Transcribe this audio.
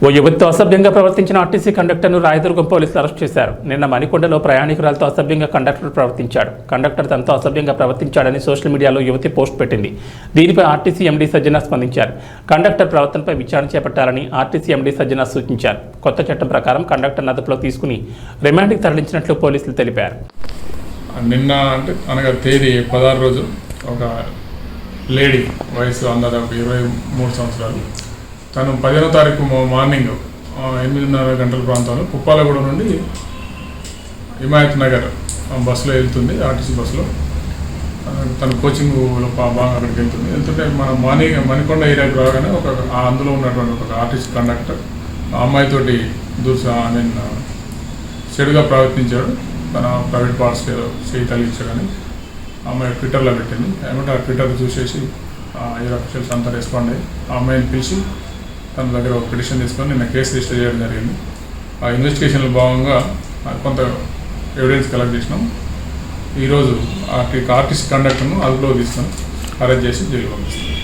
ఓ యువతితో అసభ్యంగా ప్రవర్తించిన ఆర్టీసీ కండక్టర్ను రాయదుర్గం పోలీసులు అరెస్ట్ చేశారు. నిన్న మణికొండలో ప్రయాణికురాలతో అసభ్యంగా కండక్టర్ ప్రవర్తించాడు. కండక్టర్ తనతో అసభ్యంగా ప్రవర్తించాడని సోషల్ మీడియాలో యువతి పోస్ట్ పెట్టింది. దీనిపై ఆర్టీసీ ఎండీ సజ్జన స్పందించారు. కండక్టర్ ప్రవర్తనపై విచారణ చేపట్టాలని ఆర్టీసీ ఎండీ సజ్జన సూచించారు. కొత్త చట్టం ప్రకారం కండక్టర్ను అదుపులో తీసుకుని రిమాండ్కి తరలించినట్లు పోలీసులు తెలిపారు. నిన్న అంటే అనగా తేదీ 16 రోజు ఒక లేడీ వయసు దాదాపు 23 సంవత్సరాలు తను 15వ తారీఖు మార్నింగ్ 8:30 గంటల ప్రాంతంలో కుప్పాలగూడ నుండి హిమాయత్ నగర్ బస్సులో వెళ్తుంది. ఆర్టీసీ బస్సులో తన కోచింగ్లో బాగా అక్కడికి వెళ్తుంటే మన మణికొండ ఏరియాకి రాగానే అందులో ఉన్నటువంటి ఒక ఆర్టీసీ కండక్టర్ ఆ అమ్మాయితోటి చెడుగా ప్రవర్తించాడు. తన ప్రైవేట్ పార్ట్స్ చేయి తగిలించాడని అమ్మాయి ట్విట్టర్లో పెట్టింది. ఏమంటే ఆ ట్విట్టర్ చూసేసి ఎయిర్ అఫీషియల్స్ అంతా రెస్పాండ్ అయ్యి ఆ అమ్మాయిని పిలిచి తన దగ్గర ఒక పిటిషన్ తీసుకొని నిన్న కేసు రిజిస్టర్ చేయడం జరిగింది. ఆ ఇన్వెస్టిగేషన్లో భాగంగా కొంత ఎవిడెన్స్ కలెక్ట్ చేసినాం. ఈరోజు ఆర్టీసీ కండక్టర్ను అదుపులో తీసుకొని అరెస్ట్ చేసి జైలు పంపిస్తాం.